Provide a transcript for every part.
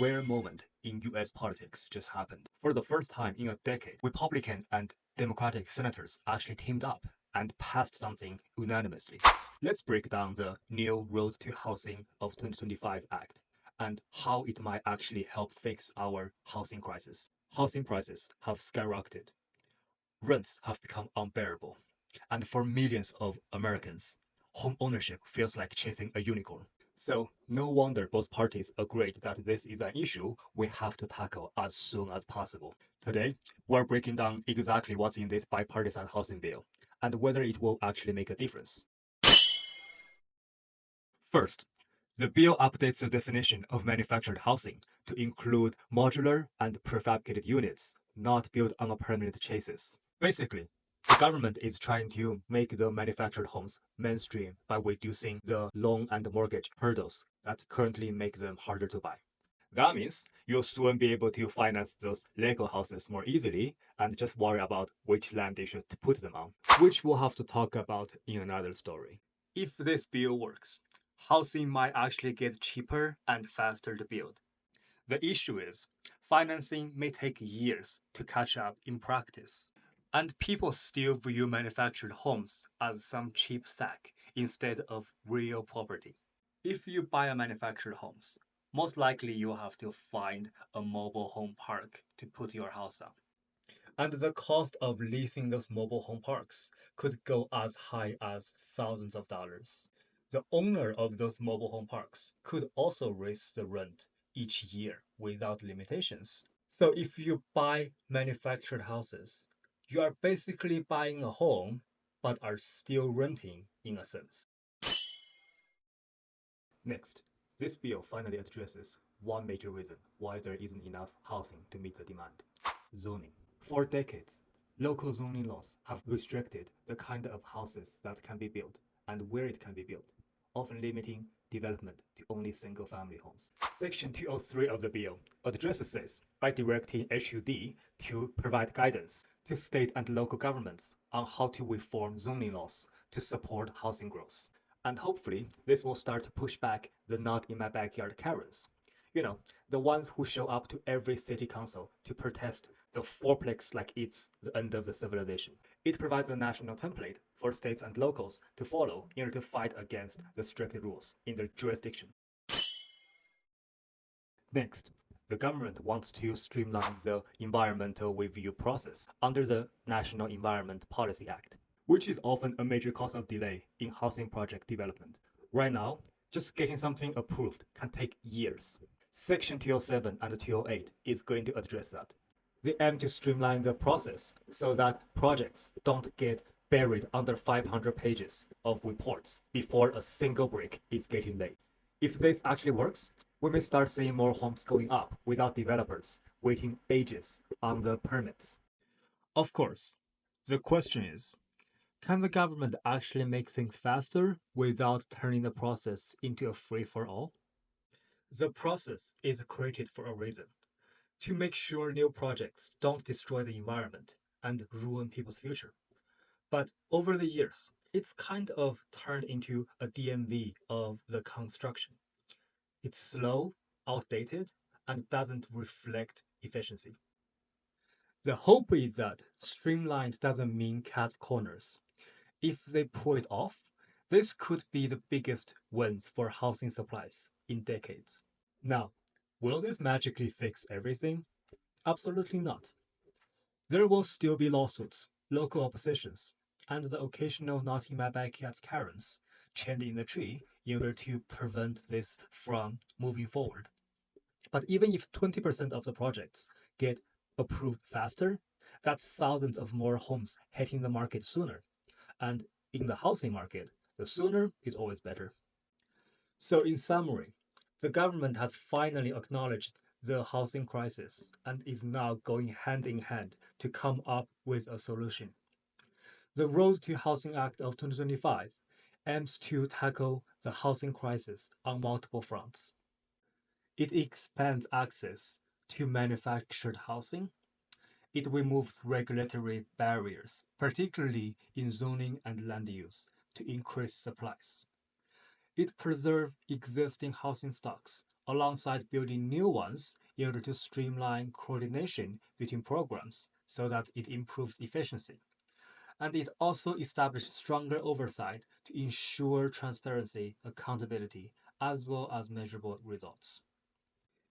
rare moment in US politics just happened. For the first time in a decade, Republican and Democratic senators actually teamed up and passed something unanimously. Let's break down the new Road to Housing of 2025 Act and how it might actually help fix our housing crisis. Housing prices have skyrocketed. Rents have become unbearable. And for millions of Americans, home ownership feels like chasing a unicorn. So, no wonder both parties agreed that this is an issue we have to tackle as soon as possible. Today, we're breaking down exactly what's in this bipartisan housing bill and whether it will actually make a difference. First, the bill updates the definition of manufactured housing to include modular and prefabricated units, not built on a permanent chassis. Basically, the government is trying to make the manufactured homes mainstream by reducing the loan and mortgage hurdles that currently make them harder to buy. That means you'll soon be able to finance those Lego houses more easily and just worry about which land you should put them on, which we'll have to talk about in another story. If this bill works, housing might actually get cheaper and faster to build. The issue is, financing may take years to catch up in practice. And people still view manufactured homes as some cheap sack instead of real property. If you buy a manufactured homes, most likely you'll have to find a mobile home park to put your house on. And the cost of leasing those mobile home parks could go as high as thousands of dollars. The owner of those mobile home parks could also raise the rent each year without limitations. So if you buy manufactured houses, you are basically buying a home, but are still renting in a sense. Next, this bill finally addresses one major reason why there isn't enough housing to meet the demand: zoning. For decades, local zoning laws have restricted the kind of houses that can be built and where it can be built, often limiting development to only single-family homes. Section 203 of the bill addresses this by directing HUD to provide guidance to state and local governments on how to reform zoning laws to support housing growth. And hopefully, this will start to push back the not in my backyard Karens. You know, the ones who show up to every city council to protest the fourplex like it's the end of the civilization. It provides a national template for states and locals to follow in order to fight against the strict rules in their jurisdiction. Next, the government wants to streamline the environmental review process under the National Environment Policy Act, which is often a major cause of delay in housing project development. Right now, just getting something approved can take years. Section 207 and 208 is going to address that. They aim to streamline the process so that projects don't get buried under 500 pages of reports before a single brick is getting laid. If this actually works, we may start seeing more homes going up without developers waiting ages on the permits. Of course, the question is, can the government actually make things faster without turning the process into a free-for-all? The process is created for a reason, to make sure new projects don't destroy the environment and ruin people's future. But over the years, it's kind of turned into a DMV of the construction. It's slow, outdated, and doesn't reflect efficiency. The hope is that streamlined doesn't mean cut corners. If they pull it off, this could be the biggest wins for housing supplies in decades. Now, will this magically fix everything? Absolutely not. There will still be lawsuits, local oppositions, and the occasional not in my backyard Karens chained in the tree in order to prevent this from moving forward. But even if 20% of the projects get approved faster, that's thousands of more homes hitting the market sooner. And in the housing market, the sooner is always better. So, in summary, the government has finally acknowledged the housing crisis and is now going hand in hand to come up with a solution. The Road to Housing Act of 2025 aims to tackle the housing crisis on multiple fronts. It expands access to manufactured housing. It removes regulatory barriers, particularly in zoning and land use, to increase supplies. It preserves existing housing stocks alongside building new ones in order to streamline coordination between programs so that it improves efficiency. And it also established stronger oversight to ensure transparency, accountability, as well as measurable results.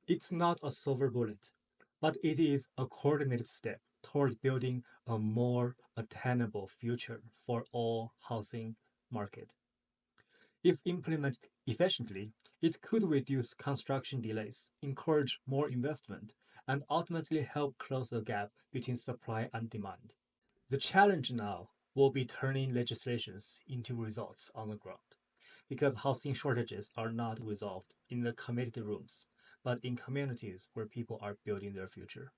It's not a silver bullet, but it is a coordinated step toward building a more attainable future for all housing market. If implemented efficiently, it could reduce construction delays, encourage more investment, and ultimately help close the gap between supply and demand. The challenge now will be turning legislations into results on the ground, because housing shortages are not resolved in the committee rooms, but in communities where people are building their future.